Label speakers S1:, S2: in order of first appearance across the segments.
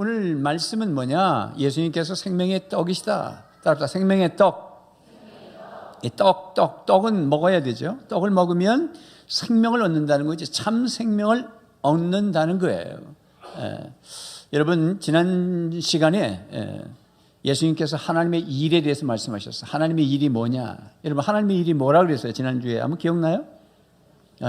S1: 오늘 말씀은 뭐냐? 예수님께서 생명의 떡이시다. 따라서 생명의 떡. 이 떡은 먹어야 되죠. 떡을 먹으면 생명을 얻는다는 거지. 참 생명을 얻는다는 거예요. 여러분 지난 시간에 예수님께서 하나님의 일에 대해서 말씀하셨어요. 하나님의 일이 뭐냐? 여러분 하나님의 일이 뭐라고 그랬어요? 지난주에 한번 기억나요?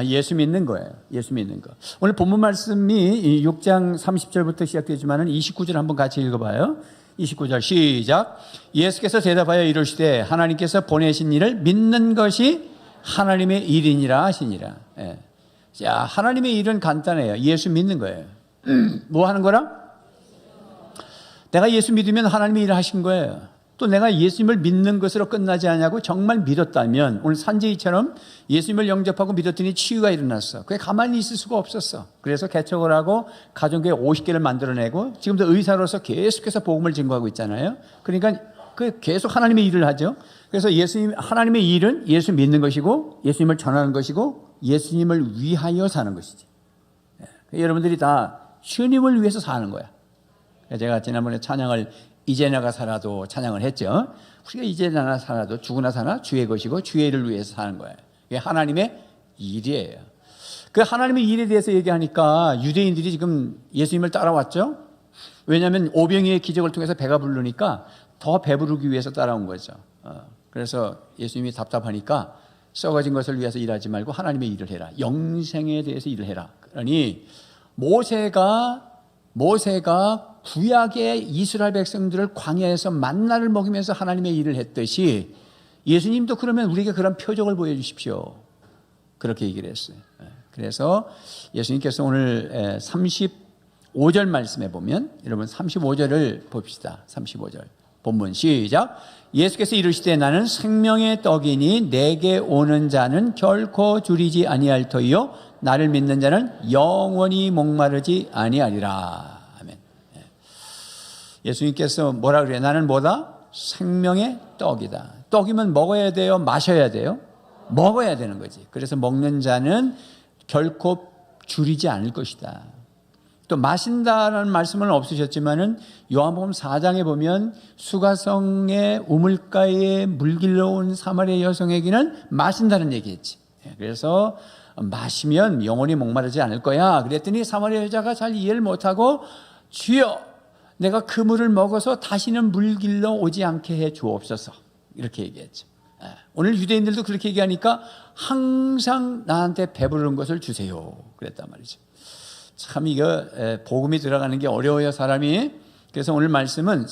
S1: 예수 믿는 거예요. 예수 믿는 거. 오늘 본문 말씀이 6장 30절부터 시작되지만 29절 한번 같이 읽어봐요. 29절 시작. 예수께서 대답하여 이르시되 하나님께서 보내신 일을 믿는 것이 하나님의 일이니라 하시니라. 자, 하나님의 일은 간단해요. 예수 믿는 거예요. 뭐 하는 거라? 내가 예수 믿으면 하나님의 일을 하신 거예요. 또 내가 예수님을 믿는 것으로 끝나지 않냐고 정말 믿었다면 오늘 산제이처럼 예수님을 영접하고 믿었더니 치유가 일어났어. 그게 가만히 있을 수가 없었어. 그래서 개척을 하고 가정교회 50개를 만들어내고 지금도 의사로서 계속해서 복음을 증거하고 있잖아요. 그러니까 계속 하나님의 일을 하죠. 그래서 하나님의 일은 예수 믿는 것이고 예수님을 전하는 것이고 예수님을 위하여 사는 것이지. 여러분들이 다 주님을 위해서 사는 거야. 제가 지난번에 찬양을 이제 내가 살아도 찬양을 했죠. 우리가 이제 내가 살아도 죽으나 사나 주의 것이고 주의 일을 위해서 사는 거예요. 이게 하나님의 일이에요. 그 하나님의 일에 대해서 얘기하니까 유대인들이 지금 예수님을 따라왔죠. 왜냐하면 오병이의 기적을 통해서 배가 부르니까 더 배부르기 위해서 따라온 거죠. 그래서 예수님이 답답하니까 썩어진 것을 위해서 일하지 말고 하나님의 일을 해라. 영생에 대해서 일을 해라. 그러니 모세가 구약의 이스라엘 백성들을 광야에서 만나를 먹이면서 하나님의 일을 했듯이 예수님도 그러면 우리에게 그런 표적을 보여주십시오. 그렇게 얘기를 했어요. 그래서 예수님께서 오늘 35절 말씀에 보면 여러분 35절을 봅시다. 35절 본문 시작. 예수께서 이르시되 나는 생명의 떡이니 내게 오는 자는 결코 줄이지 아니할 터이요 나를 믿는 자는 영원히 목마르지 아니하리라. 예수님께서 뭐라 그래요? 나는 뭐다? 생명의 떡이다. 떡이면 먹어야 돼요? 마셔야 돼요? 먹어야 되는 거지. 그래서 먹는 자는 결코 줄이지 않을 것이다. 또 마신다라는 말씀은 없으셨지만은 요한복음 4장에 보면 수가성의 우물가에 물길러 온 사마리아 여성에게는 마신다는 얘기했지. 그래서 마시면 영원히 목마르지 않을 거야. 그랬더니 사마리아 여자가 잘 이해를 못하고 주여 내가 그 물을 먹어서 다시는 물길러 오지 않게 해 주옵소서. 이렇게 얘기했죠. 오늘 유대인들도 그렇게 얘기하니까 항상 나한테 배부른 것을 주세요. 그랬단 말이죠. 참 이거 복음이 들어가는 게 어려워요, 사람이. 그래서 오늘 말씀은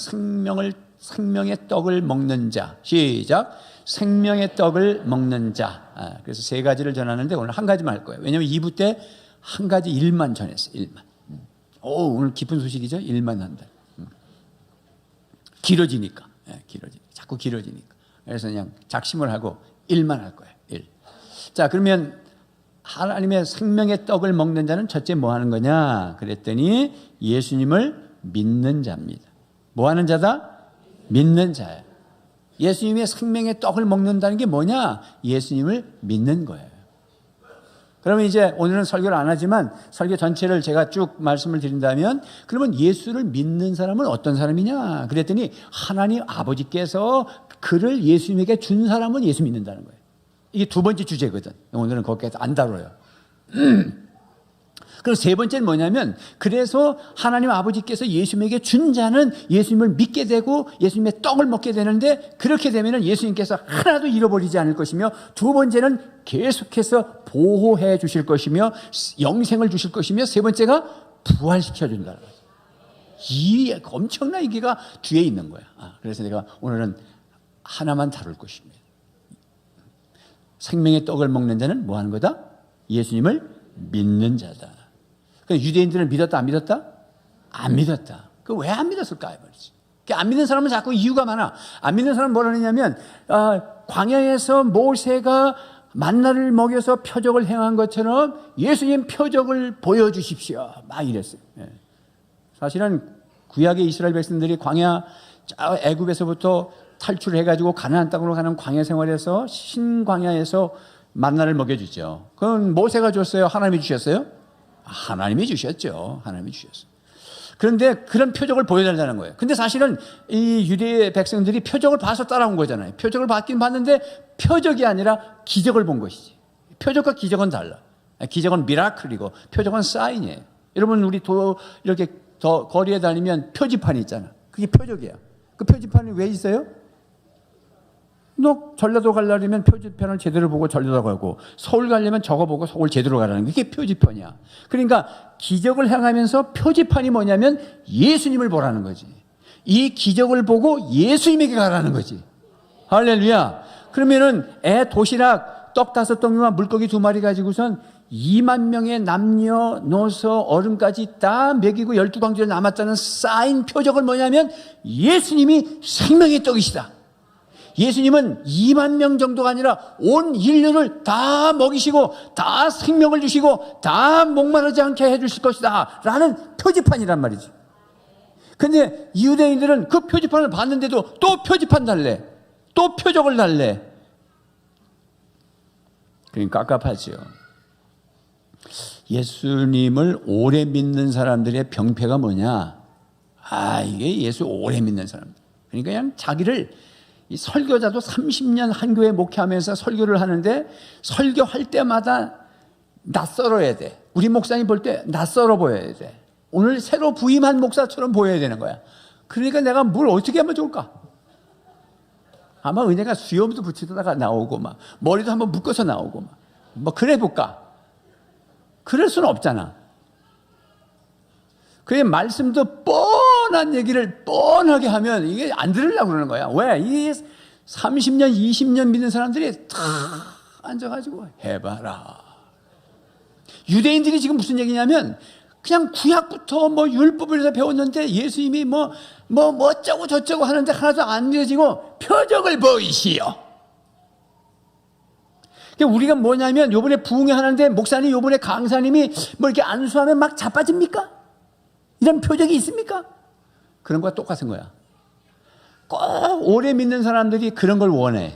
S1: 생명의 떡을 먹는 자. 시작. 생명의 떡을 먹는 자. 그래서 세 가지를 전하는데 오늘 한 가지만 할 거예요. 왜냐하면 2부 때 한 가지 일만 전했어요. 일만. 오늘 기쁜 소식이죠. 일만 한다. 길어지니까. 자꾸 길어지니까. 그래서 그냥 작심을 하고 일만 할 거예요. 일. 자, 그러면 하나님의 생명의 떡을 먹는 자는 첫째 뭐 하는 거냐? 그랬더니 예수님을 믿는 자입니다. 뭐 하는 자다? 믿는 자예요. 예수님의 생명의 떡을 먹는다는 게 뭐냐? 예수님을 믿는 거예요. 그러면 이제 오늘은 설교를 안 하지만 설교 전체를 제가 쭉 말씀을 드린다면 그러면 예수를 믿는 사람은 어떤 사람이냐? 그랬더니 하나님 아버지께서 그를 예수님에게 준 사람은 예수 믿는다는 거예요. 이게 두 번째 주제거든. 오늘은 거기까지 안 다뤄요. 그럼 세 번째는 뭐냐면 그래서 하나님 아버지께서 예수님에게 준 자는 예수님을 믿게 되고 예수님의 떡을 먹게 되는데 그렇게 되면 예수님께서 하나도 잃어버리지 않을 것이며 두 번째는 계속해서 보호해 주실 것이며 영생을 주실 것이며 세 번째가 부활시켜 준다는 거예요. 이 엄청난 얘기가 뒤에 있는 거야. 그래서 내가 오늘은 하나만 다룰 것입니다. 생명의 떡을 먹는 자는 뭐 하는 거다? 예수님을 믿는 자다. 유대인들은 믿었다 안 믿었다? 안 믿었다. 그 왜 안 믿었을까 말이지. 안 믿는 사람은 자꾸 이유가 많아. 안 믿는 사람은 뭐라 하냐면 광야에서 모세가 만나를 먹여서 표적을 행한 것처럼 예수님 표적을 보여주십시오. 막 이랬어요. 사실은 구약의 이스라엘 백성들이 광야 애굽에서부터 탈출해가지고 가나안 땅으로 가는 광야 생활에서 신광야에서 만나를 먹여주죠. 그건 모세가 줬어요? 하나님이 주셨어요? 하나님이 주셨죠. 하나님이 주셨어요. 그런데 그런 표적을 보여달라는 거예요. 근데 사실은 이 유대 백성들이 표적을 봐서 따라온 거잖아요. 표적을 봤긴 봤는데 표적이 아니라 기적을 본 것이지. 표적과 기적은 달라. 기적은 미라클이고 표적은 사인이에요. 여러분 우리 이렇게 더 거리에 다니면 표지판이 있잖아. 그게 표적이야. 그 표지판이 왜 있어요? 너 전라도 가려면 표지판을 제대로 보고 전라도 가고, 서울 가려면 저거 보고 서울 제대로 가라는 게 그게 표지판이야. 그러니까 기적을 행하면서 표지판이 뭐냐면 예수님을 보라는 거지. 이 기적을 보고 예수님에게 가라는 거지. 할렐루야. 그러면은 도시락 떡 5덩이와 물고기 2마리 가지고선 2만 명의 남녀노소 어른까지 다 먹이고 12광주에 남았다는 사인 표적은 뭐냐면 예수님이 생명의 떡이시다. 예수님은 2만 명 정도가 아니라 온 인류를 다 먹이시고 다 생명을 주시고 다 목마르지 않게 해주실 것이다 라는 표지판이란 말이지. 근데 유대인들은 그 표지판을 봤는데도 또 표지판 달래, 또 표적을 달래. 그러니까 깝깝하죠. 예수님을 오래 믿는 사람들의 병폐가 뭐냐? 이게 예수 오래 믿는 사람들. 그러니까 그냥 자기를, 이 설교자도 30년 한 교회 목회하면서 설교를 하는데 설교할 때마다 낯설어야 돼. 우리 목사님 볼 때 낯설어 보여야 돼. 오늘 새로 부임한 목사처럼 보여야 되는 거야. 그러니까 내가 뭘 어떻게 하면 좋을까? 아마 은혜가 수염도 붙이다가 나오고 막 머리도 한번 묶어서 나오고 막 뭐 그래 볼까? 그럴 수는 없잖아. 그의 말씀도 뻔한 얘기를 뻔하게 하면 이게 안 들으려고 그러는 거야. 왜? 이 30년, 20년 믿는 사람들이 다 앉아가지고 해봐라. 유대인들이 지금 무슨 얘기냐면 그냥 구약부터 뭐 율법을 해서 배웠는데 예수님이 뭐 어쩌고 저쩌고 하는데 하나도 안 믿어지고 표적을 보이시오. 우리가 뭐냐면 요번에 부흥회 하는데 목사님 요번에 강사님이 뭐 이렇게 안수하면 막 자빠집니까? 이런 표적이 있습니까? 그런 거와 똑같은 거야. 꼭 오래 믿는 사람들이 그런 걸 원해.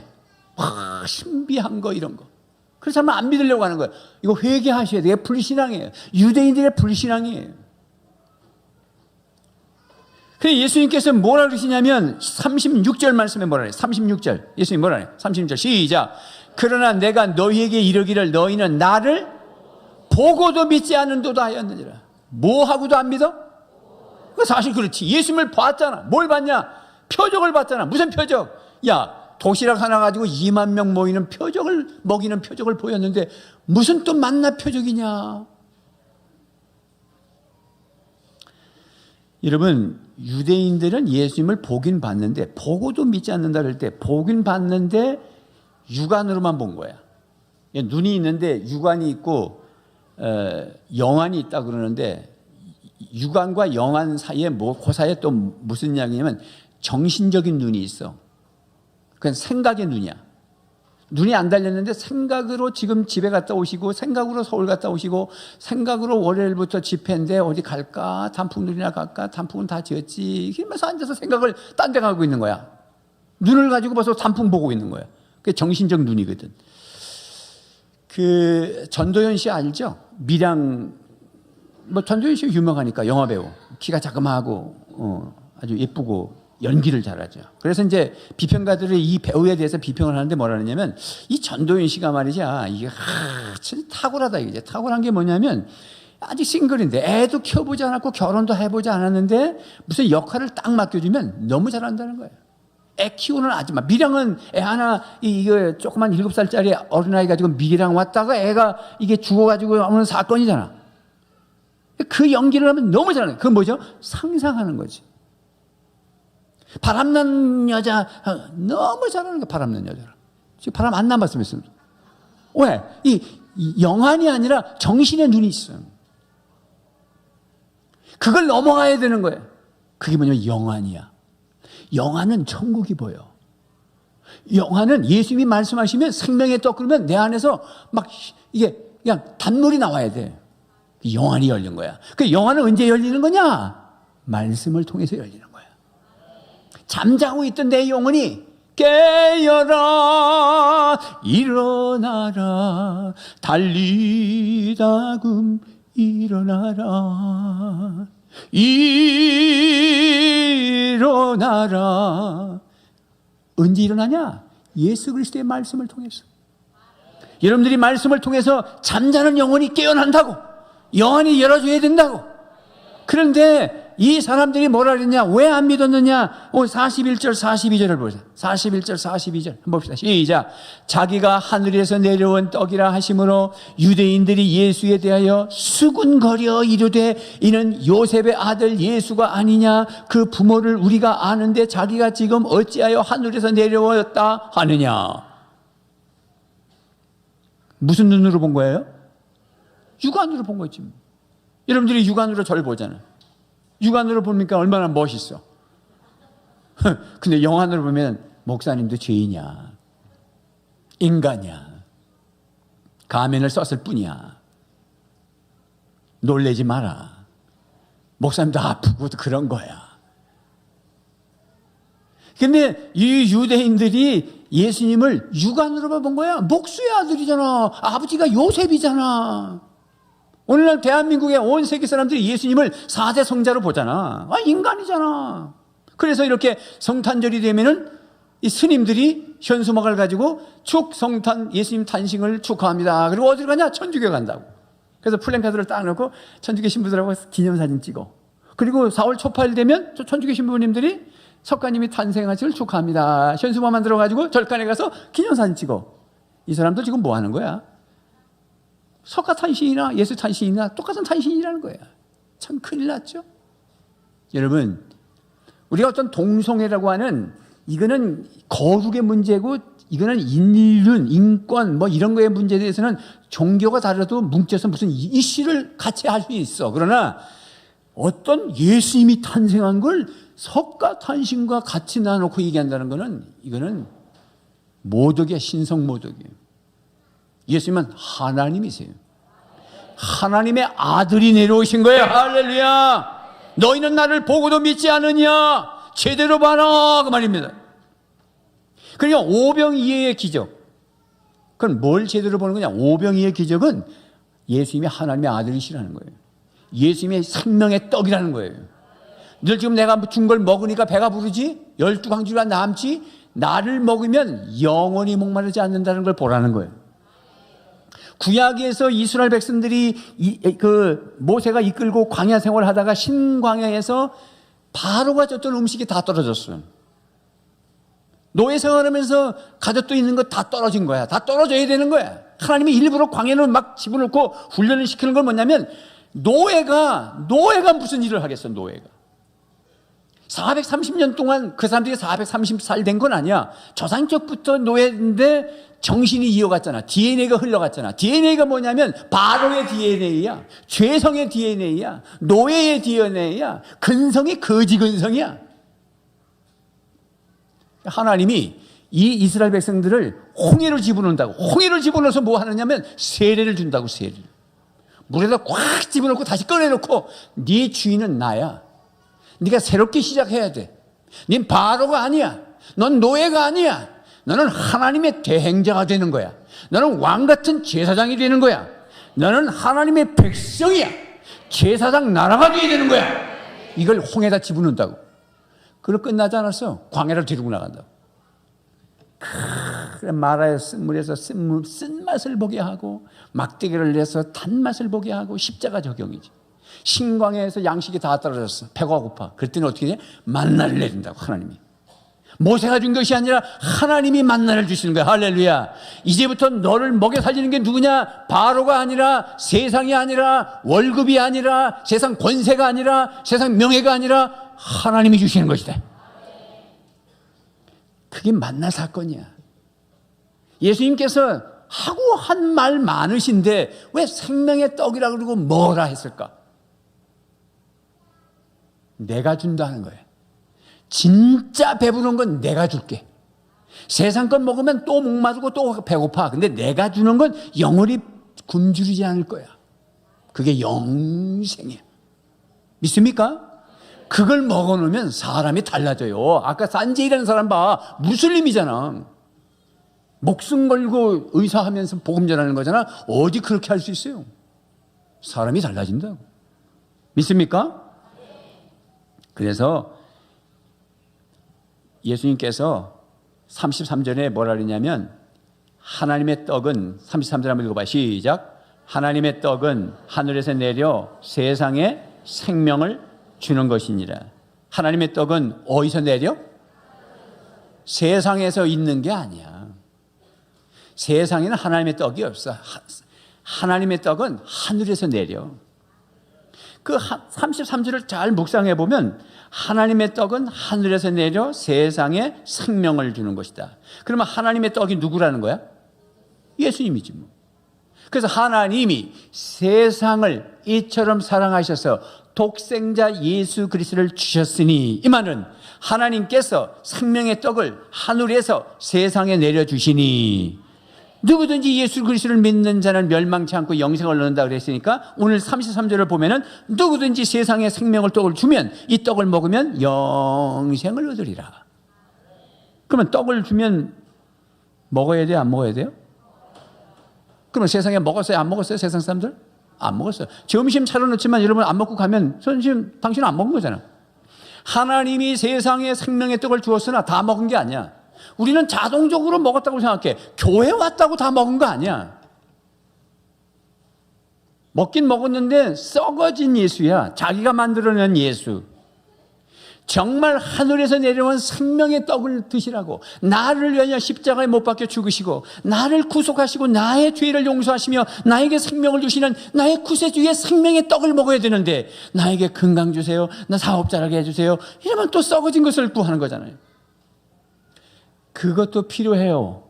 S1: 신비한 거 이런 거. 그래서 한번 안 믿으려고 하는 거예요. 이거 회개하셔야 돼요. 불신앙이에요. 유대인들의 불신앙이에요. 그래서 예수님께서 뭐라 그러시냐면 36절 말씀에 뭐라 그래요? 36절. 예수님 뭐라 그래요? 36절 시작. 그러나 내가 너희에게 이르기를 너희는 나를 보고도 믿지 않는도다 하였느니라. 뭐 하고도 안 믿어? 사실 그렇지. 예수님을 봤잖아. 뭘 봤냐? 표적을 봤잖아. 무슨 표적? 야, 도시락 하나 가지고 2만 명 모이는 표적을, 먹이는 표적을 보였는데 무슨 또 만나 표적이냐? 여러분, 유대인들은 예수님을 보긴 봤는데, 보고도 믿지 않는다 그럴 때 보긴 봤는데 육안으로만 본 거야. 눈이 있는데 육안이 있고 영안이 있다 그러는데, 육안과 영안 사이에 그 사이에 또 무슨 이야기냐면 정신적인 눈이 있어. 그건 생각의 눈이야. 눈이 안 달렸는데 생각으로 지금 집에 갔다 오시고, 생각으로 서울 갔다 오시고, 생각으로 월요일부터 집회인데 어디 갈까? 단풍놀이나 갈까? 단풍은 다 지었지. 이러면서 앉아서 생각을 딴 데 가고 있는 거야. 눈을 가지고 벌써 단풍 보고 있는 거야. 그게 정신적 눈이거든. 그 전도연 씨 알죠? 밀양, 뭐 전도연 씨 유명하니까 영화배우. 키가 자그마하고 아주 예쁘고 연기를 잘하죠. 그래서 이제 비평가들이 이 배우에 대해서 비평을 하는데 뭐라 하냐면, 이 전도연 씨가 말이죠. 이게 진짜 탁월하다 이게. 탁월한 게 뭐냐면 아직 싱글인데 애도 키워보지 않았고 결혼도 해보지 않았는데 무슨 역할을 딱 맡겨주면 너무 잘한다는 거예요. 애 키우는 아줌마. 밀양은 애 하나, 이거 조그만 7살짜리 어린아이 가지고 밀양 왔다가 애가 이게 죽어가지고 오는 사건이잖아. 그 연기를 하면 너무 잘하는 거예요. 그건 뭐죠? 상상하는 거지. 바람난 여자, 너무 잘하는 거야, 바람난 여자라. 지금 바람 안 남았으면 했습니다. 왜? 이 영안이 아니라 정신의 눈이 있어요. 그걸 넘어가야 되는 거예요. 그게 뭐냐면 영안이야. 영안은 천국이 보여. 영안은 예수님이 말씀하시면 생명의 떡 그러면 내 안에서 막 이게 그냥 단물이 나와야 돼. 영안이 열린 거야. 그 영안은 언제 열리는 거냐? 말씀을 통해서 열리는 거야. 잠자고 있던 내 영혼이 깨어라 일어나라 달리다금 일어나라. 일어나라. 언제 일어나냐? 예수 그리스도의 말씀을 통해서. 여러분들이 말씀을 통해서 잠자는 영혼이 깨어난다고, 영혼이 열어줘야 된다고. 그런데 이 사람들이 뭐라 그랬냐? 왜 안 믿었느냐? 41절 42절을 보세요. 41절 42절 한번 봅시다. 시작. 자기가 하늘에서 내려온 떡이라 하심으로 유대인들이 예수에 대하여 수군거려 이르되 이는 요셉의 아들 예수가 아니냐? 그 부모를 우리가 아는데 자기가 지금 어찌하여 하늘에서 내려왔다 하느냐? 무슨 눈으로 본 거예요? 육안으로 본 거지. 여러분들이 육안으로 저를 보잖아요. 육안으로 보니까 얼마나 멋있어. 근데 영안으로 보면 목사님도 죄인이야, 인간이야, 가면을 썼을 뿐이야. 놀래지 마라. 목사님도 아프고 그런 거야. 근데 이 유대인들이 예수님을 육안으로만 본 거야. 목수의 아들이잖아. 아버지가 요셉이잖아. 오늘날 대한민국의 온 세계 사람들이 예수님을 4대 성자로 보잖아. 인간이잖아. 그래서 이렇게 성탄절이 되면은 이 스님들이 현수막을 가지고 축성탄 예수님 탄생을 축하합니다. 그리고 어디로 가냐? 천주교 간다고. 그래서 플랜카드를 딱 놓고 천주교 신부들하고 기념사진 찍어. 그리고 4월 초파일 되면 천주교 신부님들이 석가님이 탄생하시길 축하합니다. 현수막 만들어가지고 절간에 가서 기념사진 찍어. 이 사람들 지금 뭐 하는 거야? 석가 탄신이나 예수 탄신이나 똑같은 탄신이라는 거야. 참 큰일 났죠. 여러분, 우리가 어떤 동성애라고 하는, 이거는 거룩의 문제고, 이거는 인륜, 인권 뭐 이런 거의 문제에 대해서는 종교가 다르도 뭉쳐서 무슨 이슈를 같이 할 수 있어. 그러나 어떤 예수님이 탄생한 걸 석가 탄신과 같이 나눠놓고 얘기한다는 거는, 이거는 모독이야. 신성 모독이에요. 예수님은 하나님이세요. 하나님의 아들이 내려오신 거예요. 할렐루야. 너희는 나를 보고도 믿지 않느냐? 제대로 봐라, 그 말입니다. 그러니까 오병이어의 기적. 그럼 뭘 제대로 보는 거냐? 오병이어의 기적은 예수님이 하나님의 아들이시라는 거예요. 예수님의 생명의 떡이라는 거예요. 늘 지금 내가 준 걸 먹으니까 배가 부르지? 12광주가 남지? 나를 먹으면 영원히 목마르지 않는다는 걸 보라는 거예요. 구약에서 이스라엘 백성들이 모세가 이끌고 광야 생활을 하다가 신광야에서 바로가 줬던 음식이 다 떨어졌어요. 노예 생활하면서 가졌도 있는 거 다 떨어진 거야. 다 떨어져야 되는 거야. 하나님이 일부러 광야로 막 집어넣고 훈련을 시키는 건 뭐냐면, 노예가 무슨 일을 하겠어. 노예가 430년 동안 그 사람들이 430살 된 건 아니야. 조상적부터 노예인데 정신이 이어갔잖아. DNA가 흘러갔잖아. DNA가 뭐냐면 바로의 DNA야. 죄성의 DNA야. 노예의 DNA야. 근성이 거지 근성이야. 하나님이 이 이스라엘 백성들을 홍해로 집어넣는다고. 홍해로 집어넣어서 뭐 하느냐면 세례를 준다고. 세례를. 물에다 꽉 집어넣고 다시 꺼내놓고, 네 주인은 나야. 네가 새롭게 시작해야 돼. 네 바로가 아니야. 넌 노예가 아니야. 너는 하나님의 대행자가 되는 거야. 너는 왕같은 제사장이 되는 거야. 너는 하나님의 백성이야. 제사장 나라가 되어야 되는 거야. 이걸 홍에다 집어넣는다고. 그걸 끝나지 않았어. 광야를 데리고 나간다고. 마라의 쓴물에서 쓴맛을 보게 하고, 막대기를 내서 단맛을 보게 하고, 십자가 적용이지. 신광야에서 양식이 다 떨어졌어. 배가 고파. 그럴 때는 어떻게 돼? 만나를 내린다고. 하나님이. 모세가 준 것이 아니라 하나님이 만나를 주시는 거야. 할렐루야. 이제부터 너를 먹여 살리는 게 누구냐? 바로가 아니라, 세상이 아니라, 월급이 아니라, 세상 권세가 아니라, 세상 명예가 아니라 하나님이 주시는 것이다. 그게 만나 사건이야. 예수님께서 하고 한 말 많으신데 왜 생명의 떡이라고 그러고 뭐라 했을까? 내가 준다는 거예요. 진짜 배부른 건 내가 줄게. 세상 것 먹으면 또 목마르고 또 배고파. 근데 내가 주는 건 영원히 굶주리지 않을 거야. 그게 영생이야. 믿습니까? 그걸 먹어놓으면 사람이 달라져요. 아까 산제이라는 사람 봐. 무슬림이잖아. 목숨 걸고 의사하면서 복음 전하는 거잖아. 어디 그렇게 할 수 있어요? 사람이 달라진다고. 믿습니까? 그래서 예수님께서 33절에 뭐라 그러냐면 하나님의 떡은 33절 한번 읽어봐. 시작. 하나님의 떡은 하늘에서 내려 세상에 생명을 주는 것이니라. 하나님의 떡은 어디서 내려? 세상에서 있는 게 아니야. 세상에는 하나님의 떡이 없어. 하나님의 떡은 하늘에서 내려. 그 33절을 잘 묵상해 보면 하나님의 떡은 하늘에서 내려 세상에 생명을 주는 것이다. 그러면 하나님의 떡이 누구라는 거야? 예수님이지 뭐. 그래서 하나님이 세상을 이처럼 사랑하셔서 독생자 예수 그리스도를 주셨으니, 이 말은 하나님께서 생명의 떡을 하늘에서 세상에 내려주시니 누구든지 예수 그리스도를 믿는 자는 멸망치 않고 영생을 얻는다 그랬으니까 오늘 33절을 보면은 누구든지 세상에 생명을 떡을 주면 이 떡을 먹으면 영생을 얻으리라. 그러면 떡을 주면 먹어야 돼요? 안 먹어야 돼요? 그러면 세상에 먹었어요? 안 먹었어요? 세상 사람들? 안 먹었어요. 점심 차려놓지만 여러분 안 먹고 가면 당신은 안 먹은 거잖아. 하나님이 세상에 생명의 떡을 주었으나 다 먹은 게 아니야. 우리는 자동적으로 먹었다고 생각해. 교회 왔다고 다 먹은 거 아니야. 먹긴 먹었는데 썩어진 예수야. 자기가 만들어낸 예수. 정말 하늘에서 내려온 생명의 떡을 드시라고, 나를 위하여 십자가에 못 박혀 죽으시고 나를 구속하시고 나의 죄를 용서하시며 나에게 생명을 주시는 나의 구세주의 생명의 떡을 먹어야 되는데, 나에게 건강 주세요, 나 사업 잘하게 해주세요, 이러면 또 썩어진 것을 구하는 거잖아요. 그것도 필요해요.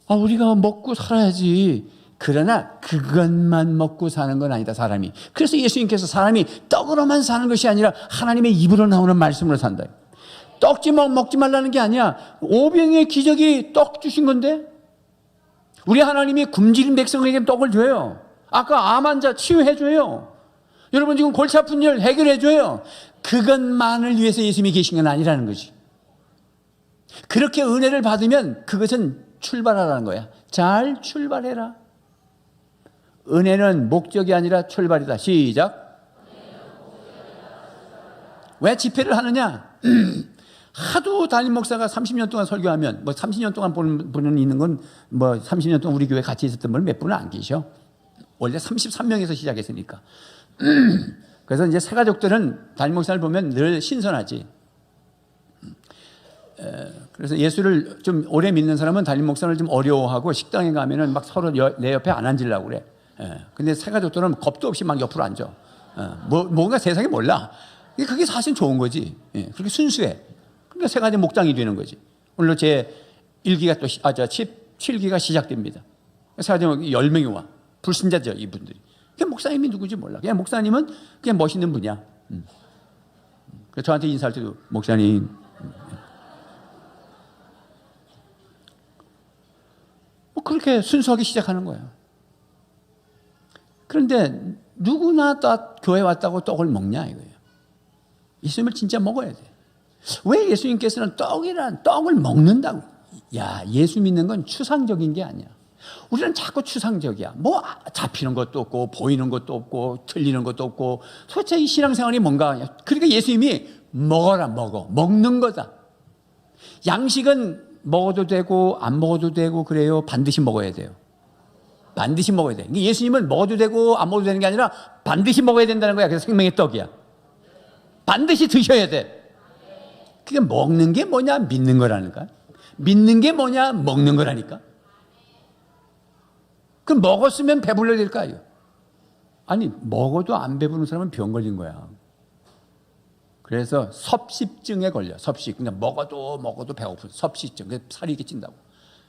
S1: 우리가 먹고 살아야지. 그러나 그것만 먹고 사는 건 아니다, 사람이. 그래서 예수님께서 사람이 떡으로만 사는 것이 아니라 하나님의 입으로 나오는 말씀으로 산다. 떡지 먹지 말라는 게 아니야. 오병의 기적이 떡 주신 건데, 우리 하나님이 굶주린 백성에게 떡을 줘요. 아까 암 환자 치유해 줘요. 여러분 지금 골치 아픈 일 해결해 줘요. 그것만을 위해서 예수님이 계신 건 아니라는 거지. 그렇게 은혜를 받으면 그것은 출발하라는 거야. 잘 출발해라. 은혜는 목적이 아니라 출발이다. 시작. 왜 집회를 하느냐? 하도 담임 목사가 30년 동안 설교하면, 30년 동안 보는 분은 있는 건 30년 동안 우리 교회 같이 있었던 분은 몇 분은 안 계셔. 원래 33명에서 시작했으니까. 그래서 이제 새 가족들은 담임 목사를 보면 늘 신선하지. 그래서 예수를 좀 오래 믿는 사람은 담임 목사를 좀 어려워하고 식당에 가면은 막 서로 내 옆에 안 앉으려고 그래. 근데 새 가족들은 겁도 없이 막 옆으로 앉아. 뭔가 세상에 몰라. 그게 사실 좋은 거지. 그렇게 순수해. 그러니까 새 가족 목장이 되는 거지. 오늘로 제 1기가 또 7기가 시작됩니다. 새 가족 10명이 와. 불신자죠, 이분들이. 그냥 목사님이 누구지 몰라. 그냥 목사님은 그냥 멋있는 분이야. 그래서 저한테 인사할 때도 목사님. 그렇게 순수하게 시작하는 거예요. 그런데 누구나 다 교회 왔다고 떡을 먹냐 이거예요. 예수님을 진짜 먹어야 돼. 왜 예수님께서는 떡을 먹는다고? 야, 예수 믿는 건 추상적인 게 아니야. 우리는 자꾸 추상적이야. 잡히는 것도 없고 보이는 것도 없고 틀리는 것도 없고, 도대체 이 신앙생활이 뭔가. 그러니까 예수님이 먹는 거다. 양식은 먹어도 되고 안 먹어도 되고 그래요. 반드시 먹어야 돼요. 반드시 먹어야 돼. 예수님은 먹어도 되고 안 먹어도 되는 게 아니라 반드시 먹어야 된다는 거야. 그래서 생명의 떡이야. 반드시 드셔야 돼. 그게 먹는 게 뭐냐? 믿는 거라니까. 믿는 게 뭐냐? 먹는 거라니까. 그럼 먹었으면 배불러야 될까요? 아니, 먹어도 안 배부른 사람은 병 걸린 거야. 그래서 섭식증에 걸려. 섭식. 그냥 먹어도 배고픈 섭식증. 그래서 살이 이렇게 찐다고.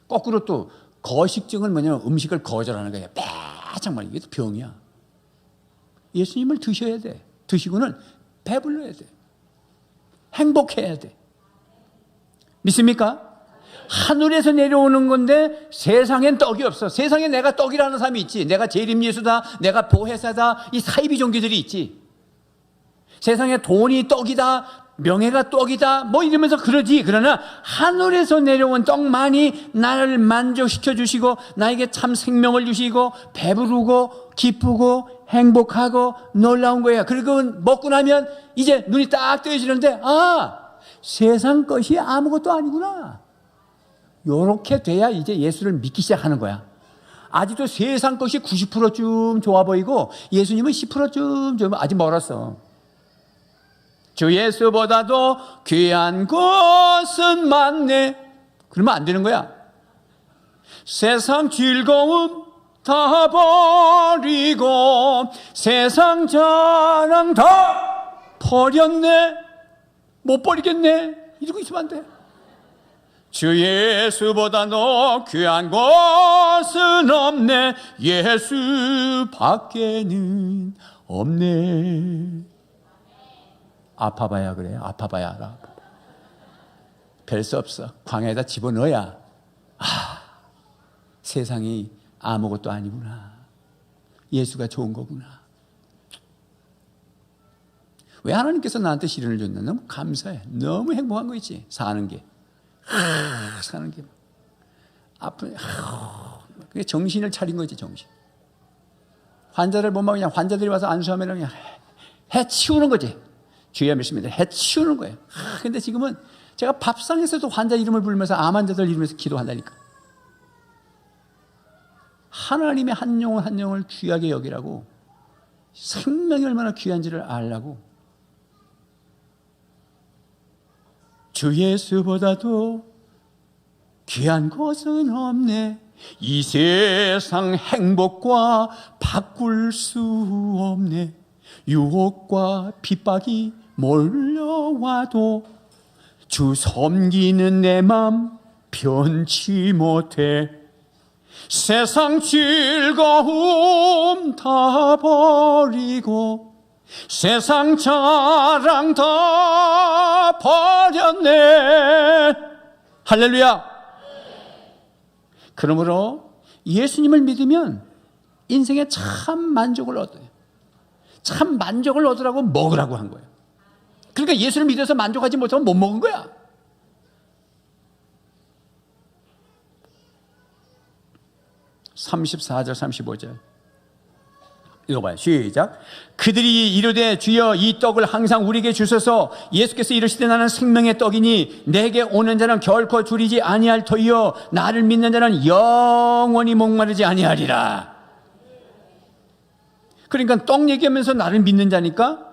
S1: 거꾸로 또 거식증은 뭐냐면 음식을 거절하는 거야. 정말 이게 병이야. 예수님을 드셔야 돼. 드시고는 배불러야 돼. 행복해야 돼. 믿습니까? 하늘에서 내려오는 건데 세상엔 떡이 없어. 세상에 내가 떡이라는 사람이 있지. 내가 재림예수다, 내가 보혜사다, 이 사이비 종교들이 있지. 세상에 돈이 떡이다, 명예가 떡이다, 이러면서 그러지. 그러나 하늘에서 내려온 떡만이 나를 만족시켜 주시고 나에게 참 생명을 주시고 배부르고 기쁘고 행복하고 놀라운 거야. 그리고 먹고 나면 이제 눈이 딱 뜨여지는데, 세상 것이 아무것도 아니구나. 요렇게 돼야 이제 예수를 믿기 시작하는 거야. 아직도 세상 것이 90%쯤 좋아 보이고 예수님은 10%쯤 아직 멀었어. 주 예수보다도 귀한 것은 많네. 그러면 안 되는 거야. 세상 즐거움 다 버리고 세상 자랑 다 버렸네. 못 버리겠네. 이러고 있으면 안 돼. 주 예수보다도 귀한 것은 없네. 예수 밖에는 없네. 아파봐야 그래. 아파봐야 알아. 별 수 없어. 광야에다 집어넣어야 세상이 아무것도 아니구나. 예수가 좋은 거구나. 왜 하나님께서 나한테 시련을 줬나? 너무 감사해. 너무 행복한 거 있지. 사는 게. 사는 게. 아픈, 그게 정신을 차린 거지, 정신. 환자를 보면 그냥 환자들이 와서 안수하면 그냥 해치우는 거지. 주의 말씀인데 해치우는 거예요. 근데 지금은 제가 밥상에서도 환자 이름을 부르면서 암 환자들 이름에서 기도한다니까. 하나님의 한 영혼 한 영혼을 귀하게 여기라고, 생명이 얼마나 귀한지를 알라고. 주 예수보다도 귀한 것은 없네. 이 세상 행복과 바꿀 수 없네. 유혹과 핍박이 몰려와도 주 섬기는 내 맘 변치 못해. 세상 즐거움 다 버리고 세상 자랑 다 버렸네. 할렐루야. 그러므로 예수님을 믿으면 인생에 참 만족을 얻어요. 참 만족을 얻으라고 먹으라고 한 거예요. 그러니까 예수를 믿어서 만족하지 못하면 못 먹은 거야. (34절) (35절) 읽어봐요. 시작. 그들이 이르되 주여 이 떡을 항상 우리에게 주소서. 예수께서 이르시되 나는 생명의 떡이니 내게 오는 자는 결코 줄이지 아니할 터이요 나를 믿는 자는 영원히 목마르지 아니하리라. 그러니까 떡 얘기하면서 나를 믿는 자니까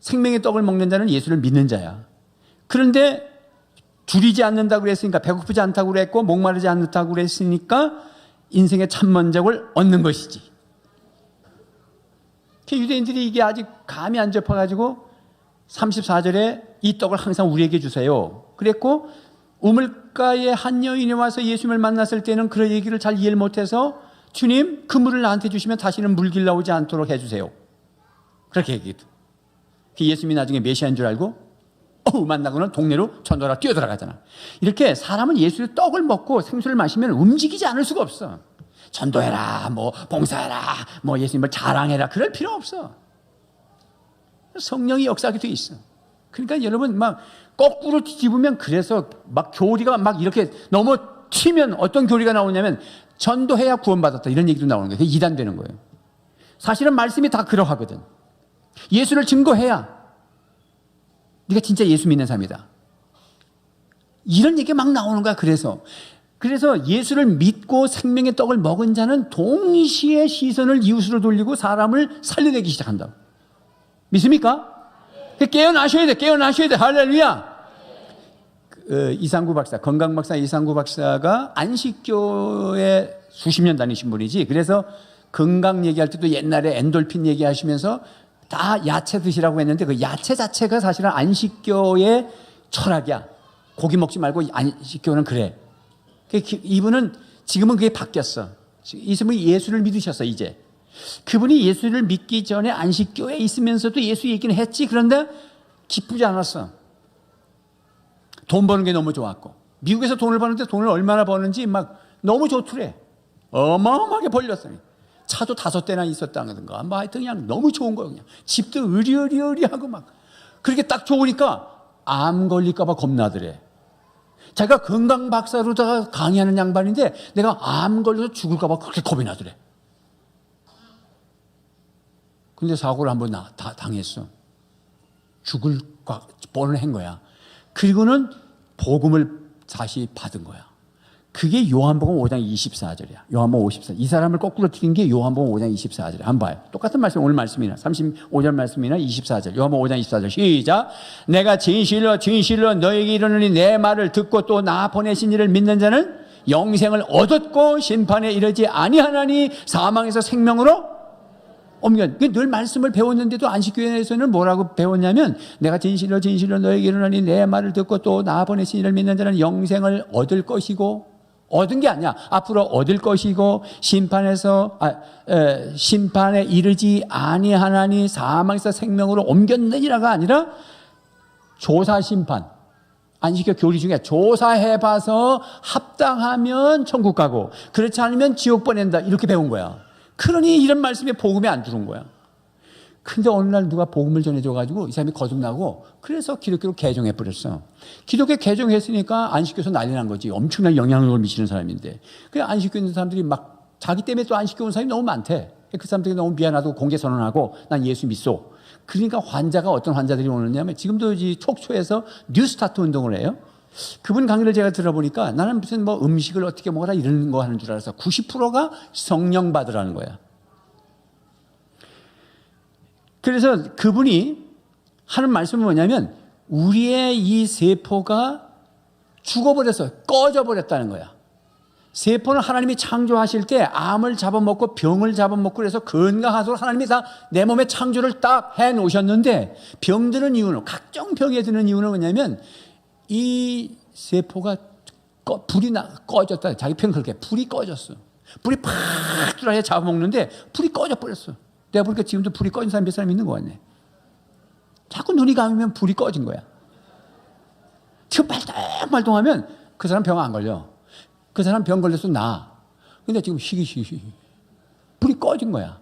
S1: 생명의 떡을 먹는 자는 예수를 믿는 자야. 그런데 줄이지 않는다고 그랬으니까, 배고프지 않다고 그랬고 목마르지 않다고 그랬으니까 인생의 참 만족을 얻는 것이지. 유대인들이 이게 아직 감이 안 잡혀가지고 34절에 이 떡을 항상 우리에게 주세요 그랬고, 우물가에 한 여인이 와서 예수님을 만났을 때는 그런 얘기를 잘 이해를 못해서 주님 그 물을 나한테 주시면 다시는 물 길 나오지 않도록 해주세요 그렇게 얘기했죠. 예수님이 나중에 메시아인 줄 알고 만나고는 동네로 전도하러 뛰어들어가잖아. 이렇게 사람은 예수의 떡을 먹고 생수를 마시면 움직이지 않을 수가 없어. 전도해라, 뭐 봉사해라, 뭐 예수님을 자랑해라, 그럴 필요 없어. 성령이 역사하게 돼 있어. 그러니까 여러분 막 거꾸로 뒤집으면, 그래서 막 교리가 막 이렇게 너무 튀면 어떤 교리가 나오냐면 전도해야 구원받았다 이런 얘기도 나오는 거예요. 그게 이단되는 거예요. 사실은 말씀이 다 그러하거든. 예수를 증거해야 네가 진짜 예수 믿는 사람이다, 이런 얘기가 막 나오는 거야. 그래서 예수를 믿고 생명의 떡을 먹은 자는 동시에 시선을 이웃으로 돌리고 사람을 살려내기 시작한다. 믿습니까? 깨어나셔야 돼. 깨어나셔야 돼. 할렐루야. 이상구 박사, 건강박사 이상구 박사가 안식교에 수십 년 다니신 분이지. 그래서 건강 얘기할 때도 옛날에 엔돌핀 얘기하시면서 다 야채 드시라고 했는데 그 야채 자체가 사실은 안식교의 철학이야. 고기 먹지 말고 안식교는 그래. 이분은 지금은 그게 바뀌었어. 이분이 예수를 믿으셨어. 이제 그분이 예수를 믿기 전에 안식교에 있으면서도 예수 얘기는 했지. 그런데 기쁘지 않았어. 돈 버는 게 너무 좋았고, 미국에서 돈을 버는데 돈을 얼마나 버는지 막 너무 좋더래. 어마어마하게 벌렸어요. 차도 5대나 있었다든가 뭐 하여튼 그냥 너무 좋은 거예요. 그냥 집도 으리으리하고 막 그렇게 딱 좋으니까 암 걸릴까 봐 겁나더래. 자기가 건강 박사로다가 강의하는 양반인데 내가 암 걸려서 죽을까 봐 그렇게 겁이 나더래. 근데 사고를 한번 당했어. 죽을 뻔한 거야. 그리고는 복음을 다시 받은 거야. 그게 요한복음 5장 24절이야. 요한복음 54. 이 사람을 거꾸로 틀린 게 요한복음 5장 24절이야. 한번 봐요. 똑같은 말씀, 오늘 말씀이나 35절 말씀이나 24절. 요한복음 5장 24절. 시작. 내가 진실로 진실로 너에게 이르노니 내 말을 듣고 또 나 보내신 이를 믿는 자는 영생을 얻었고 심판에 이르지 아니하나니 사망에서 생명으로 옮겨. 늘 말씀을 배웠는데도 안식교회에서는 뭐라고 배웠냐면 내가 진실로 진실로 너에게 이르노니 내 말을 듣고 또 나 보내신 이를 믿는 자는 영생을 얻을 것이고, 얻은 게 아니야. 앞으로 얻을 것이고 심판에 이르지 아니하나니 사망에서 생명으로 옮겼느니라가 아니라 조사 심판. 안식교 교리 중에 조사해봐서 합당하면 천국 가고 그렇지 않으면 지옥 보낸다 이렇게 배운 거야. 그러니 이런 말씀에 복음이 안 들어온 거야. 근데 어느 날 누가 복음을 전해줘가지고 이 사람이 거듭나고 그래서 기독교로 개종해버렸어. 기독교 개종했으니까 안식교에서 난리 난 거지. 엄청난 영향력을 미치는 사람인데. 그래 안식교 있는 사람들이 막 자기 때문에 또 안식교 온 사람이 너무 많대. 그 사람들이 너무 미안하다고 공개 선언하고 난 예수 믿소. 그러니까 환자가 어떤 환자들이 오느냐면 지금도 이 촉초에서 뉴스타트 운동을 해요. 그분 강의를 제가 들어보니까 나는 무슨 뭐 음식을 어떻게 먹어라 이런 거 하는 줄 알아서 90%가 성령 받으라는 거야. 그래서 그분이 하는 말씀은 뭐냐면 우리의 이 세포가 죽어버렸어. 꺼져버렸다는 거야. 세포는 하나님이 창조하실 때 암을 잡아먹고 병을 잡아먹고 그래서 건강하도록 하나님이 다 내 몸에 창조를 딱 해놓으셨는데 병드는 이유는, 각종 병에 드는 이유는 뭐냐면 이 세포가 불이 꺼졌다. 자기 표현 그렇게 불이 꺼졌어. 불이 팍 들어야 잡아먹는데 불이 꺼져버렸어. 내가 보니까 지금도 불이 꺼진 사람 몇 사람 있는 거 같네. 자꾸 눈이 감으면 불이 꺼진 거야. 지금 말똥말똥하면 그 사람 병 안 걸려. 그 사람 병 걸려서 나. 근데 지금 희귀 불이 꺼진 거야.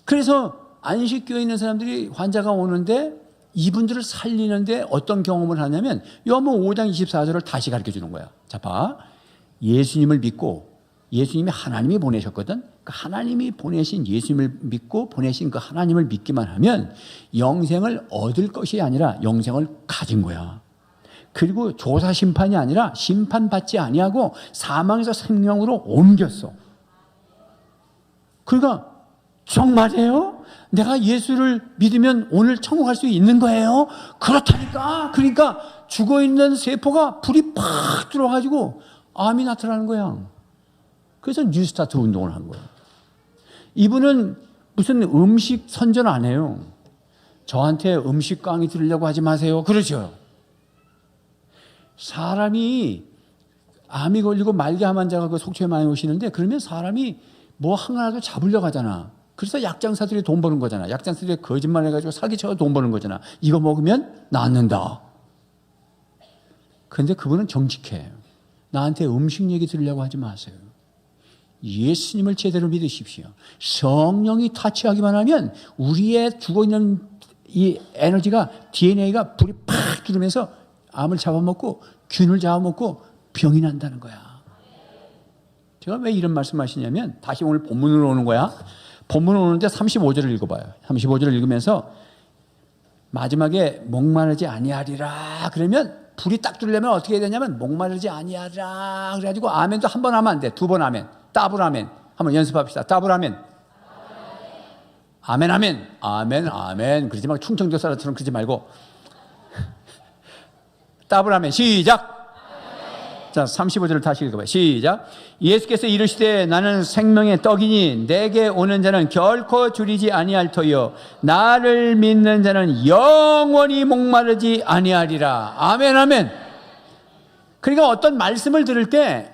S1: 그래서 안식교에 있는 사람들이 환자가 오는데 이분들을 살리는데 어떤 경험을 하냐면 요한복음 5장 24절을 다시 가르쳐 주는 거야. 자, 봐. 예수님을 믿고 예수님이 하나님이 보내셨거든. 그 하나님이 보내신 예수님을 믿고 보내신 그 하나님을 믿기만 하면 영생을 얻을 것이 아니라 영생을 가진 거야. 그리고 조사 심판이 아니라 심판받지 아니하고 사망에서 생명으로 옮겼어. 그러니까 정말이에요? 내가 예수를 믿으면 오늘 천국 갈 수 있는 거예요? 그렇다니까. 그러니까 죽어있는 세포가 불이 팍 들어가지고 암이 나타나는 거야. 그래서 뉴스타트 운동을 한 거야. 이분은 무슨 음식 선전 안 해요. 저한테 음식 강의 들으려고 하지 마세요. 그러죠. 사람이 암이 걸리고 말기암 환자가 그 속초에 많이 오시는데 그러면 사람이 뭐 하나라도 잡으려고 하잖아. 그래서 약장사들이 돈 버는 거잖아. 약장사들이 거짓말 해가지고 사기쳐서 돈 버는 거잖아. 이거 먹으면 낫는다. 그런데 그분은 정직해. 나한테 음식 얘기 들으려고 하지 마세요. 예수님을 제대로 믿으십시오. 성령이 타치하기만 하면 우리의 죽어있는 이 에너지가 DNA가 불이 팍 들으면서 암을 잡아먹고 균을 잡아먹고 병이 난다는 거야. 제가 왜 이런 말씀하시냐면 다시 오늘 본문으로 오는 거야. 본문 오는데 35절을 읽어봐요. 35절을 읽으면서 마지막에 목마르지 아니하리라 그러면 불이 딱 들려면 어떻게 해야 되냐면 목마르지 아니하리라 그래가지고 아멘도 한 번 하면 안 돼. 두 번 아멘. 더블 아멘. 한번 연습합시다. 더블 아멘. 아멘 아멘. 아멘 아멘. 그러지 말고 충청도 사람처럼 그러지 말고 더블 아멘. 시작. 자, 35절을 다시 읽어봐요. 시작. 예수께서 이르시되 나는 생명의 떡이니 내게 오는 자는 결코 줄이지 아니할 터요 나를 믿는 자는 영원히 목마르지 아니하리라. 아멘 아멘. 그러니까 어떤 말씀을 들을 때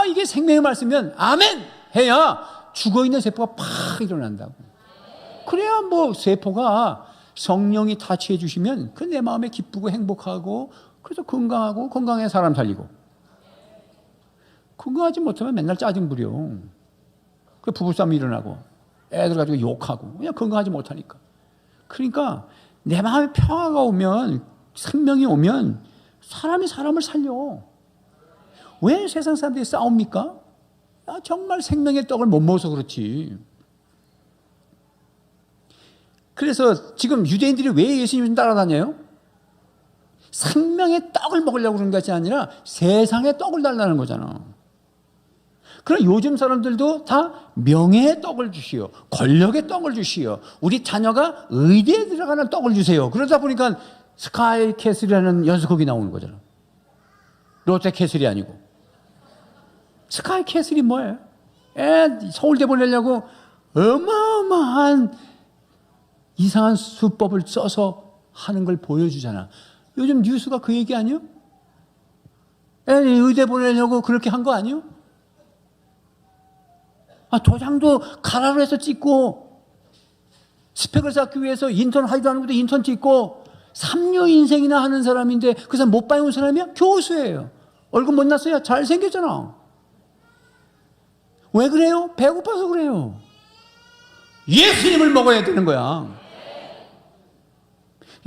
S1: 이게 생명의 말씀이면 아멘 해야 죽어있는 세포가 팍 일어난다고. 그래야 뭐 세포가 성령이 타치해 주시면 그 내 마음에 기쁘고 행복하고 그래서 건강하고 건강해 사람 살리고. 건강하지 못하면 맨날 짜증 부려. 그 부부싸움이 일어나고 애들 가지고 욕하고 그냥 건강하지 못하니까. 그러니까 내 마음에 평화가 오면 생명이 오면 사람이 사람을 살려. 왜 세상 사람들이 싸웁니까? 정말 생명의 떡을 못 먹어서 그렇지. 그래서 지금 유대인들이 왜 예수님을 따라다녀요? 생명의 떡을 먹으려고 그런 것이 아니라 세상의 떡을 달라는 거잖아. 그럼 요즘 사람들도 다 명예의 떡을 주시오, 권력의 떡을 주시오, 우리 자녀가 의대에 들어가는 떡을 주세요. 그러다 보니까 스카이 캐슬이라는 연속극이 나오는 거잖아. 롯데 캐슬이 아니고. 스카이 캐슬이 뭐예요? 서울대 보내려고 어마어마한 이상한 수법을 써서 하는 걸 보여주잖아. 요즘 뉴스가 그 얘기 아니요? 의대 보내려고 그렇게 한 거 아니요? 도장도 가라로 해서 찍고, 스펙을 쌓기 위해서 인턴 하지도 않은 것도 인턴 찍고, 3년 인생이나 하는 사람인데 그 사람 못 봐온 사람이야? 교수예요. 얼굴 못났어요? 잘생겼잖아. 왜 그래요? 배고파서 그래요. 예수님을 먹어야 되는 거야.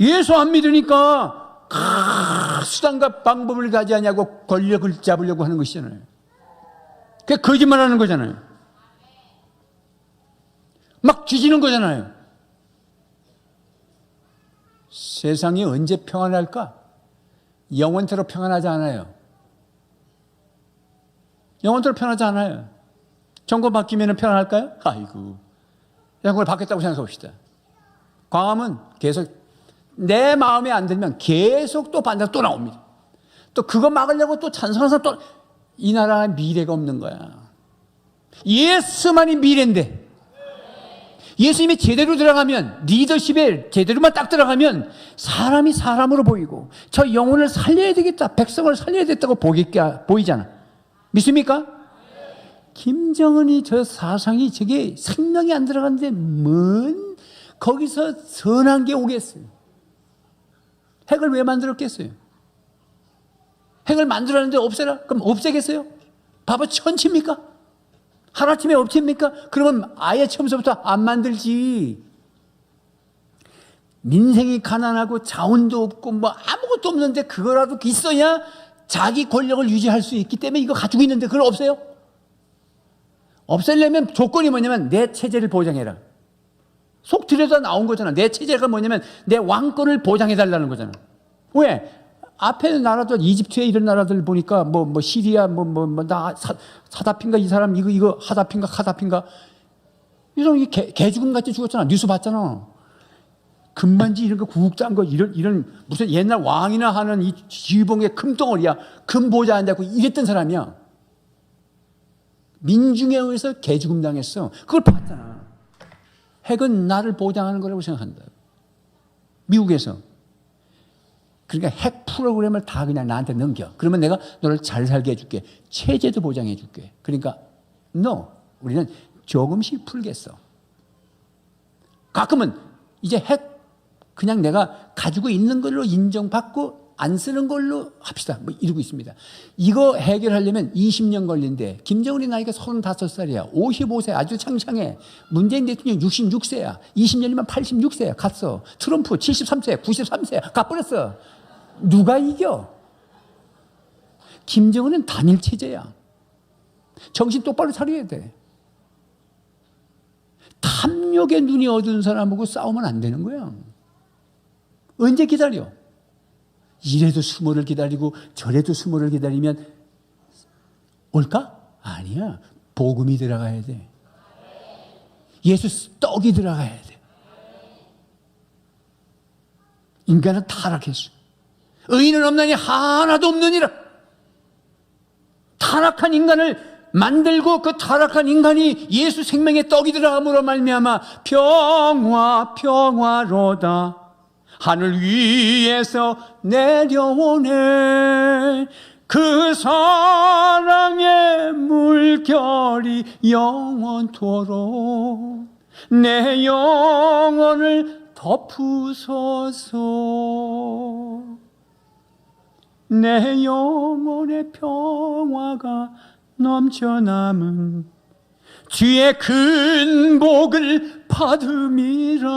S1: 예수 안 믿으니까 수단과 방법을 가지하냐고 권력을 잡으려고 하는 것이잖아요. 그게 거짓말하는 거잖아요. 막 뒤지는 거잖아요. 세상이 언제 평안할까? 영원토록 평안하지 않아요. 영원토록 평안하지 않아요. 정권 바뀌면 평안할까요? 아이고, 정권을 바뀌었다고 생각해 봅시다. 광화문 계속 내 마음에 안 들면 계속 또 반대로 또 나옵니다. 또 그거 막으려고 또 찬성해서 또 이 나라에 미래가 없는 거야. 예수만이 미래인데, 예수님이 제대로 들어가면, 리더십에 제대로만 딱 들어가면 사람이 사람으로 보이고, 저 영혼을 살려야 되겠다, 백성을 살려야 됐다고 보이잖아. 믿습니까? 김정은이 저 사상이 저게 생명이 안 들어갔는데 뭔 거기서 선한 게 오겠어요. 핵을 왜 만들었겠어요? 핵을 만들었는데 없애라? 그럼 없애겠어요? 바보 천치입니까? 하루아침에 없앱니까? 그러면 아예 처음부터 안 만들지. 민생이 가난하고 자원도 없고 뭐 아무것도 없는데 그거라도 있어야 자기 권력을 유지할 수 있기 때문에 이거 가지고 있는데 그걸 없애요? 없애려면 조건이 뭐냐면 내 체제를 보장해라. 속 들여서 나온 거잖아. 내 체제가 뭐냐면 내 왕권을 보장해달라는 거잖아. 왜? 앞에 나라들, 이집트에 이런 나라들 보니까 뭐 시리아 사다핀가 이 사람 이거 하다핀가 카다핀가 이 사람 개죽음 같이 죽었잖아. 뉴스 봤잖아. 금반지 이런 거 구국장 거 이런 무슨 옛날 왕이나 하는 이 지휘봉의 금덩어리야. 금보자 앉았고 이랬던 사람이야. 민중에 의해서 개죽음 당했어. 그걸 봤잖아. 핵은 나를 보장하는 거라고 생각한다. 미국에서. 그러니까 핵 프로그램을 다 그냥 나한테 넘겨. 그러면 내가 너를 잘 살게 해줄게. 체제도 보장해 줄게. 그러니까 no, 우리는 조금씩 풀겠어. 가끔은 이제 핵 그냥 내가 가지고 있는 걸로 인정받고 안 쓰는 걸로 합시다. 뭐 이러고 있습니다. 이거 해결하려면 20년 걸린대. 김정은이 나이가 35살이야. 55세 아주 창창해. 문재인 대통령 66세야. 20년이면 86세야. 갔어. 트럼프 73세, 93세야. 가버렸어. 누가 이겨? 김정은은 단일 체제야. 정신 똑바로 차려야 돼. 탐욕에 눈이 어두운 사람하고 싸우면 안 되는 거야. 언제 기다려? 이래도 수모를 기다리고 저래도 수모를 기다리면 올까? 아니야. 복음이 들어가야 돼. 예수 떡이 들어가야 돼. 인간은 타락했어. 의인은 없나니 하나도 없느니라. 타락한 인간을 만들고 그 타락한 인간이 예수 생명의 떡이 들어감으로 말미암아 평화로다. 하늘 위에서 내려오네. 그 사랑의 물결이 영원토록 내 영혼을 덮으소서. 내 영혼의 평화가 넘쳐남은 주의 큰 복을 받음이라.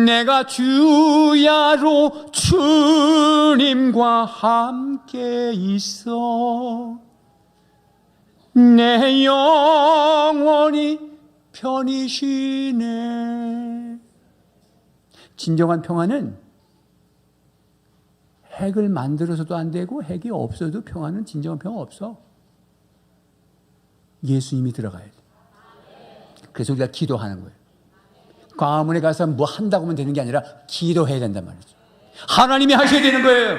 S1: 내가 주야로 주님과 함께 있어 내 영혼이 편이시네. 진정한 평화는 핵을 만들어서도 안 되고 핵이 없어도 평화는 진정한 평화 없어. 예수님이 들어가야 돼. 그래서 우리가 기도하는 거예요. 광화문에 가서 뭐 한다고 하면 되는 게 아니라 기도해야 된단 말이죠. 하나님이 하셔야 되는 거예요.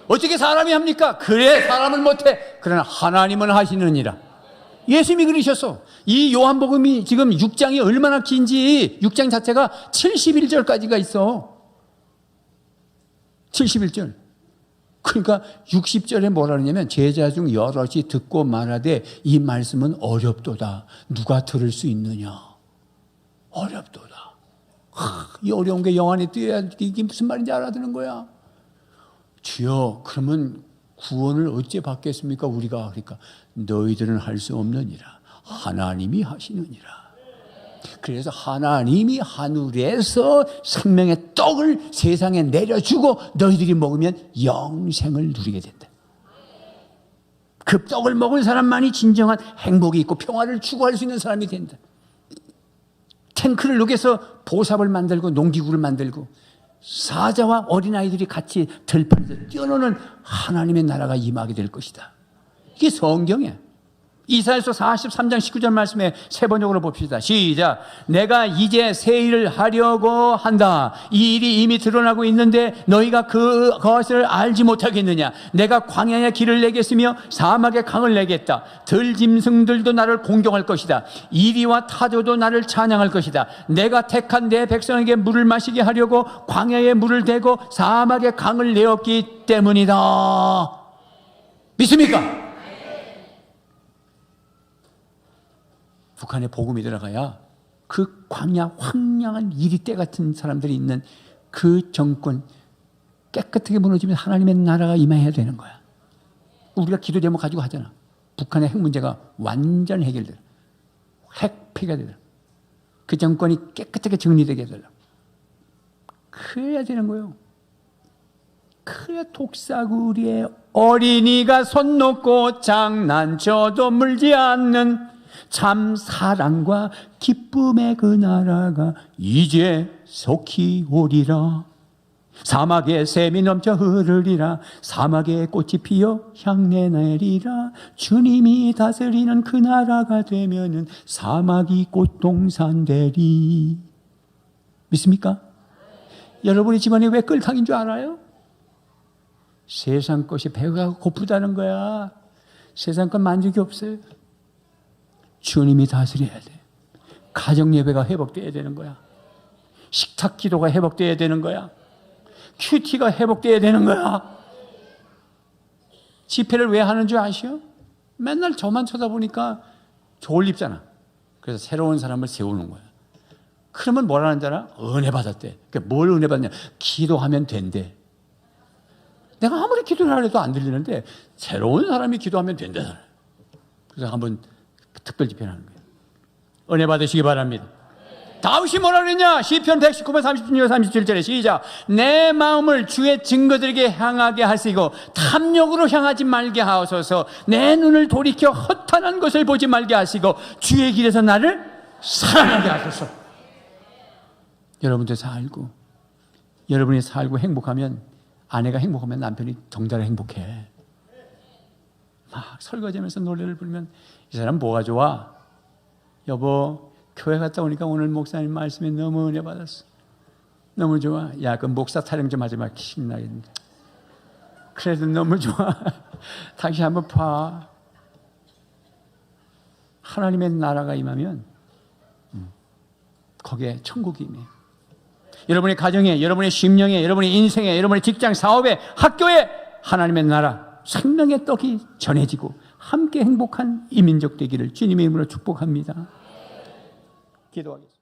S1: 어떻게 사람이 합니까? 그래 사람은 못해. 그러나 하나님은 하시느니라. 예수님이 그러셨어. 이 요한복음이 지금 6장이 얼마나 긴지 6장 자체가 71절까지가 있어. 71절. 그러니까 60절에 뭐라 그러냐면 제자 중 여럿이 듣고 말하되 이 말씀은 어렵도다. 누가 들을 수 있느냐. 어렵도다. 이 어려운 게 영 안에 뛰어야 이게 무슨 말인지 알아듣는 거야. 주여 그러면 구원을 어찌 받겠습니까 우리가. 그러니까 너희들은 할 수 없느니라. 하나님이 하시느니라. 그래서 하나님이 하늘에서 생명의 떡을 세상에 내려주고 너희들이 먹으면 영생을 누리게 된다. 그 떡을 먹은 사람만이 진정한 행복이 있고 평화를 추구할 수 있는 사람이 된다. 탱크를 녹여서 보삽을 만들고 농기구를 만들고 사자와 어린아이들이 같이 들판에서 뛰어노는 하나님의 나라가 임하게 될 것이다. 이게 성경이야. 이사야서 43장 19절 말씀에 세 번역으로 봅시다. 시작. 내가 이제 새 일을 하려고 한다. 이 일이 이미 드러나고 있는데 너희가 그것을 알지 못하겠느냐. 내가 광야에 길을 내겠으며 사막에 강을 내겠다. 들짐승들도 나를 공경할 것이다. 이리와 타조도 나를 찬양할 것이다. 내가 택한 내 백성에게 물을 마시게 하려고 광야에 물을 대고 사막에 강을 내었기 때문이다. 믿습니까? 북한에 복음이 들어가야 그 광야 황량한 이리떼 같은 사람들이 있는 그 정권 깨끗하게 무너지면 하나님의 나라가 임해야 되는 거야. 우리가 기도 제목 가지고 하잖아. 북한의 핵 문제가 완전 해결돼. 핵 폐기가 되라. 그 정권이 깨끗하게 정리되게 해달라. 그래야 되는 거예요. 그래야 독사구리에 어린이가 손 놓고 장난쳐도 물지 않는 참 사랑과 기쁨의 그 나라가 이제 속히 오리라. 사막에 샘이 넘쳐 흐르리라. 사막에 꽃이 피어 향내 내리라. 주님이 다스리는 그 나라가 되면은 사막이 꽃동산 되리. 믿습니까? 여러분의 집안이 왜 끌탕인 줄 알아요? 세상 것이 배가 고프다는 거야. 세상 건 만족이 없어요. 주님이 다스려야 돼. 가정 예배가 회복돼야 되는 거야. 식탁 기도가 회복돼야 되는 거야. 큐티가 회복돼야 되는 거야. 집회를 왜 하는 줄 아시오? 맨날 저만 쳐다보니까 졸립잖아. 그래서 새로운 사람을 세우는 거야. 그러면 뭐라는 줄 알아? 은혜 받았대. 그러니까 뭘 은혜 받냐? 기도하면 된대. 내가 아무리 기도를 해도 안 들리는데 새로운 사람이 기도하면 된다잖아요. 그래서 한번 특별 집회를 하는 거예요. 은혜 받으시기 바랍니다. 다윗이 뭐라 그랬냐? 시편 119편 36, 37절에 시작. 내 마음을 주의 증거들에게 향하게 하시고 탐욕으로 향하지 말게 하소서. 내 눈을 돌이켜 허탄한 것을 보지 말게 하시고 주의 길에서 나를 사랑하게 하소서. 여러분들 살고 여러분이 살고 행복하면 아내가 행복하면 남편이 덩달아 행복해. 막 설거지하면서 노래를 부르면 이 사람 뭐가 좋아? 여보 교회 갔다 오니까 오늘 목사님 말씀에 너무 은혜 받았어. 너무 좋아. 야, 그 목사 타령 좀 하지 마. 신나겠는데. 그래도 너무 좋아. 다시 한번 봐. 하나님의 나라가 임하면 거기에 천국이 임해. 여러분의 가정에, 여러분의 심령에, 여러분의 인생에, 여러분의 직장, 사업에, 학교에 하나님의 나라, 생명의 떡이 전해지고 함께 행복한 이민족 되기를 주님의 이름으로 축복합니다. 기도하겠습니다.